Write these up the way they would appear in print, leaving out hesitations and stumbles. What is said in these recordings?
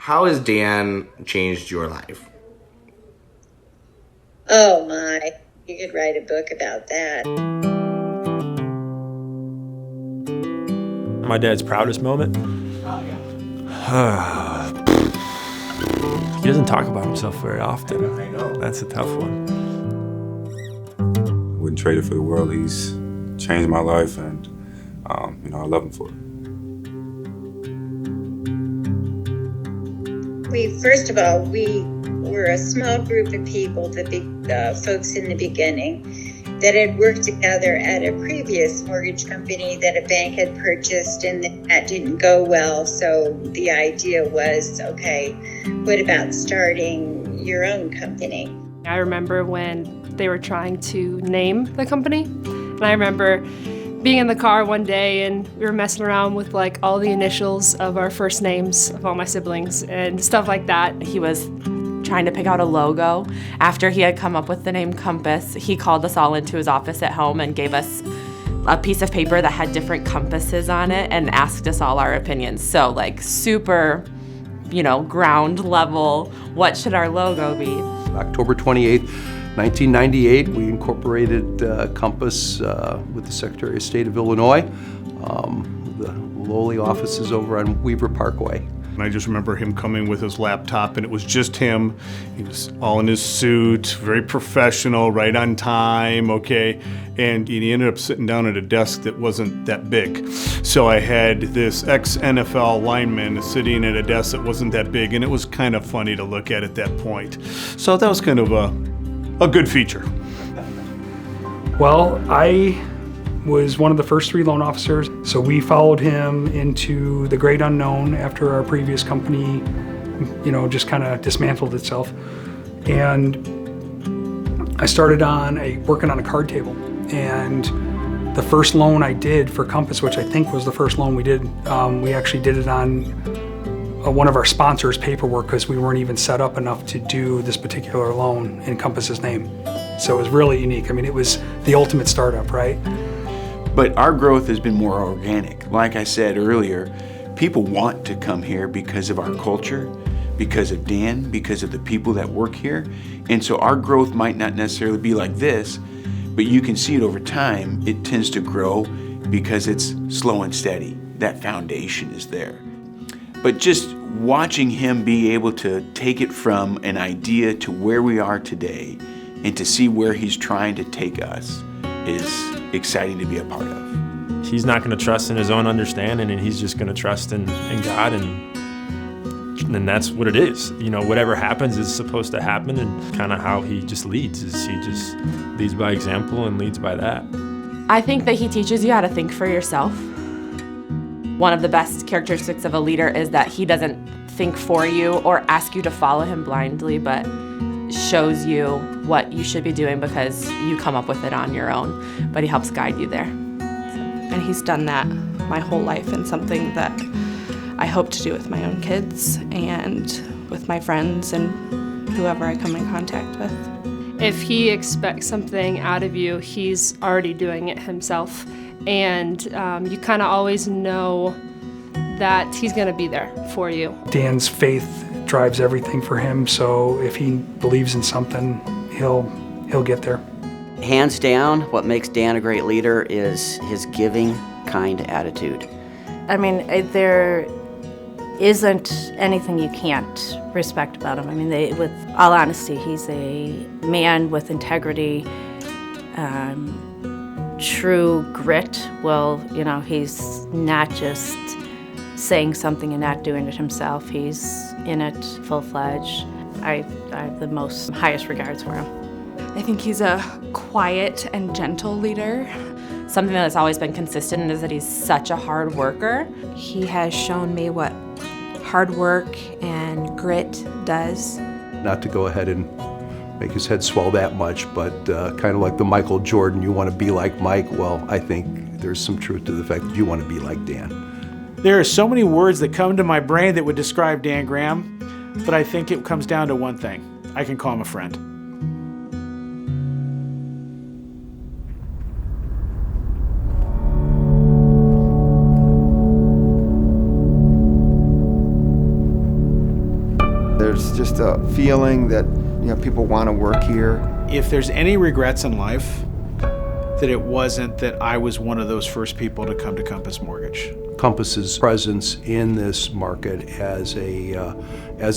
How has Dan changed your life? Oh my, you could write a book about that. My dad's proudest moment? He doesn't talk about himself very often. I know. That's a tough one. Wouldn't trade it for the world. He's changed my life, and I love him for it. First of all, we were a small group of people, the big folks in the beginning, that had worked together at a previous mortgage company that a bank had purchased, and that didn't go well. So the idea was, okay, what about starting your own company? I remember when they were trying to name the company, and I remember being in the car one day and we were messing around with like all the initials of our first names of all my siblings and stuff like that. He was trying to pick out a logo. After he had come up with the name Compass, he called us all into his office at home and gave us a piece of paper that had different compasses on it and asked us all our opinions. So like super, ground level, what should our logo be? October 28th, 1998, we incorporated Compass with the Secretary of State of Illinois. The lowly offices over on Weaver Parkway. And I just remember him coming with his laptop, and it was just him. He was all in his suit, very professional, right on time, okay? And he ended up sitting down at a desk that wasn't that big. So I had this ex-NFL lineman sitting at a desk that wasn't that big, and it was kind of funny to look at that point. So that was kind of a good feature. Well, I was one of the first 3 loan officers, so we followed him into the great unknown after our previous company, just kind of dismantled itself. And I started working on a card table. And the first loan I did for Compass, which I think was the first loan we did, we actually did it on one of our sponsors' paperwork because we weren't even set up enough to do this particular loan in Compass's name. So it was really unique. I mean, it was the ultimate startup, right? But our growth has been more organic. Like I said earlier, people want to come here because of our culture, because of Dan, because of the people that work here. And so our growth might not necessarily be like this, but you can see it over time. It tends to grow because it's slow and steady. That foundation is there. But just watching him be able to take it from an idea to where we are today and to see where he's trying to take us is exciting to be a part of. He's not going to trust in his own understanding, and he's just going to trust in God, and that's what it is. Whatever happens is supposed to happen, and kind of how he just leads is he just leads by example and leads by that. I think that he teaches you how to think for yourself. One of the best characteristics of a leader is that he doesn't think for you or ask you to follow him blindly, but shows you what you should be doing because you come up with it on your own, but he helps guide you there. And he's done that my whole life, and something that I hope to do with my own kids and with my friends and whoever I come in contact with. If he expects something out of you, he's already doing it himself. And you kind of always know that he's going to be there for you. Dan's faith drives everything for him, so if he believes in something, he'll get there. Hands down, what makes Dan a great leader is his giving, kind attitude. I mean, there isn't anything you can't respect about him. I mean, with all honesty, he's a man with integrity, true grit. Well, he's not just saying something and not doing it himself. He's in it full-fledged. I have the highest regards for him. I think he's a quiet and gentle leader. Something that's always been consistent is that he's such a hard worker. He has shown me what hard work and grit does. Not to go ahead and make his head swell that much, but kind of like the Michael Jordan, you want to be like Mike. Well, I think there's some truth to the fact that you want to be like Dan. There are so many words that come to my brain that would describe Dan Graham, but I think it comes down to one thing. I can call him a friend. There's just a feeling that people want to work here. If there's any regrets in life, that it wasn't that I was one of those first people to come to Compass Mortgage. Compass's presence in this market as a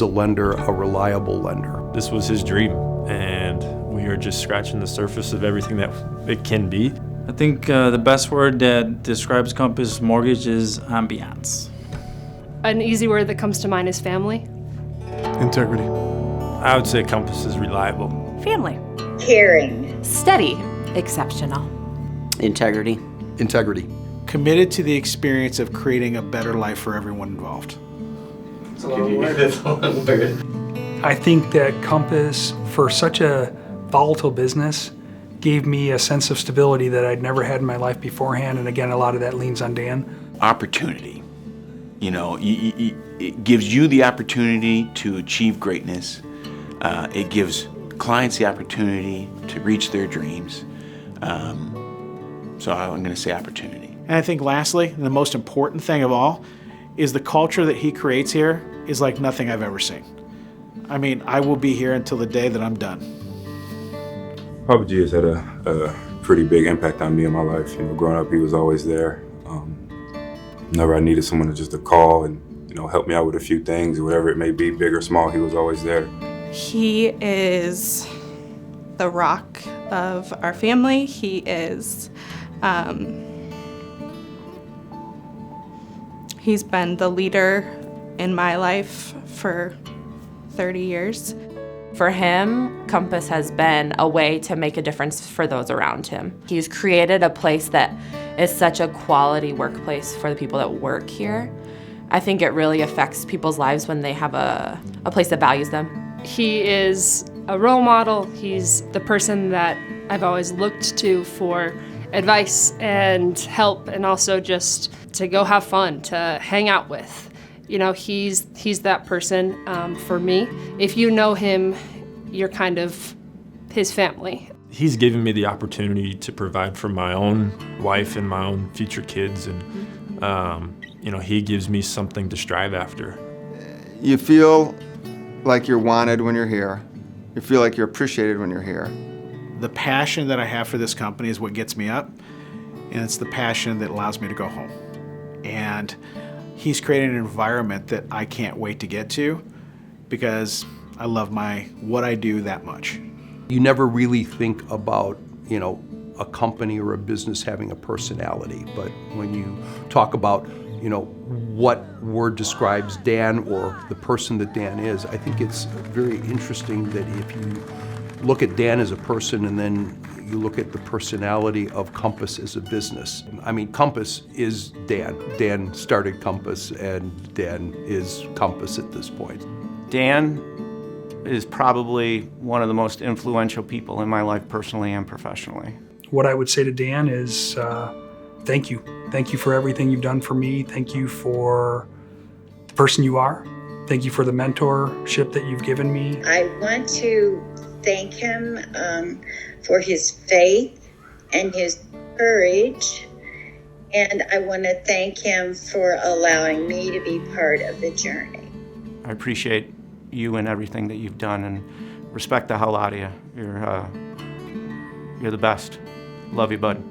lender, a reliable lender. This was his dream, and we are just scratching the surface of everything that it can be. I think the best word that describes Compass Mortgage is ambiance. An easy word that comes to mind is family. Integrity. I would say Compass is reliable. Family. Caring. Steady. Exceptional. Integrity. Integrity. Committed to the experience of creating a better life for everyone involved. It's a long word. It's a long word. I think that Compass, for such a volatile business, gave me a sense of stability that I'd never had in my life beforehand. And again, a lot of that leans on Dan. Opportunity. It gives you the opportunity to achieve greatness. It gives clients the opportunity to reach their dreams. So I'm going to say opportunity. And I think lastly, and the most important thing of all, is the culture that he creates here is like nothing I've ever seen. I mean, I will be here until the day that I'm done. Papa G has had a pretty big impact on me in my life. Growing up, he was always there. Whenever I needed someone to call and help me out with a few things, or whatever it may be, big or small, he was always there. He is the rock of our family. He is, he's been the leader in my life for 30 years. For him, Compass has been a way to make a difference for those around him. He's created a place that is such a quality workplace for the people that work here. I think it really affects people's lives when they have a place that values them. He is a role model. He's the person that I've always looked to for advice and help, and also just to go have fun, to hang out with. He's that person for me. If you know him, you're kind of his family. He's given me the opportunity to provide for my own wife and my own future kids, and he gives me something to strive after. You feel like you're wanted when you're here. You feel like you're appreciated when you're here. The passion that I have for this company is what gets me up, and it's the passion that allows me to go home. And he's created an environment that I can't wait to get to because I love what I do that much. You never really think about, a company or a business having a personality, but when you talk about, what word describes Dan or the person that Dan is, I think it's very interesting that if you look at Dan as a person and then you look at the personality of Compass as a business. I mean, Compass is Dan. Dan started Compass, and Dan is Compass at this point. Dan is probably one of the most influential people in my life personally and professionally. What I would say to Dan is thank you. Thank you for everything you've done for me. Thank you for the person you are. Thank you for the mentorship that you've given me. I want to thank him for his faith and his courage. And I want to thank him for allowing me to be part of the journey. I appreciate you and everything that you've done, and respect the hell out of you. You're the best. Love you, bud.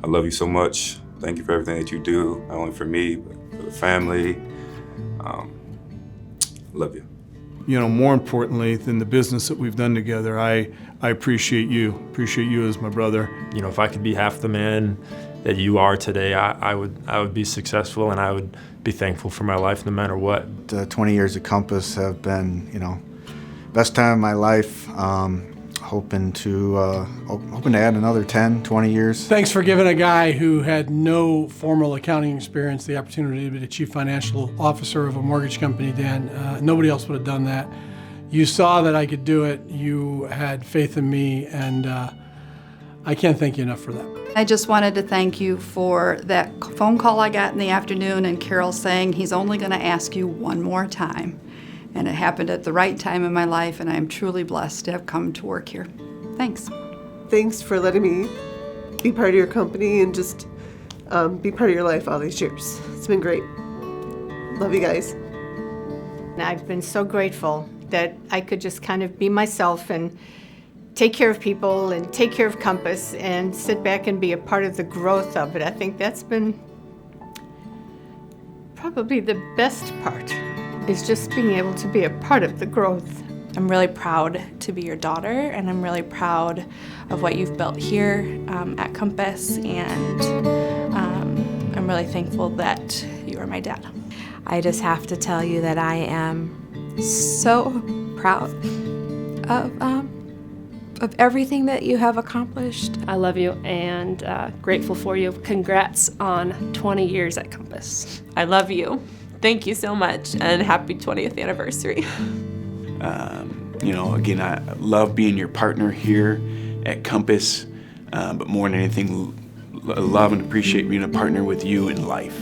I love you so much. Thank you for everything that you do, not only for me, but for the family. Love you. More importantly than the business that we've done together, I appreciate you as my brother. If I could be half the man that you are today, I would be successful, and I would be thankful for my life no matter what. 20 years at Compass have been, best time of my life. Hoping to add another 10, 20 years. Thanks for giving a guy who had no formal accounting experience the opportunity to be the chief financial officer of a mortgage company, Dan. Nobody else would have done that. You saw that I could do it. You had faith in me, and I can't thank you enough for that. I just wanted to thank you for that phone call I got in the afternoon and Carol saying he's only going to ask you one more time. And it happened at the right time in my life, and I'm truly blessed to have come to work here. Thanks. Thanks for letting me be part of your company and just be part of your life all these years. It's been great. Love you guys. And I've been so grateful that I could just kind of be myself and take care of people and take care of Compass and sit back and be a part of the growth of it. I think that's been probably the best part, is just being able to be a part of the growth. I'm really proud to be your daughter, and I'm really proud of what you've built here at Compass, and I'm really thankful that you are my dad. I just have to tell you that I am so proud of everything that you have accomplished. I love you and grateful for you. Congrats on 20 years at Compass. I love you. Thank you so much, and happy 20th anniversary. Again, I love being your partner here at Compass, but more than anything, love and appreciate being a partner with you in life.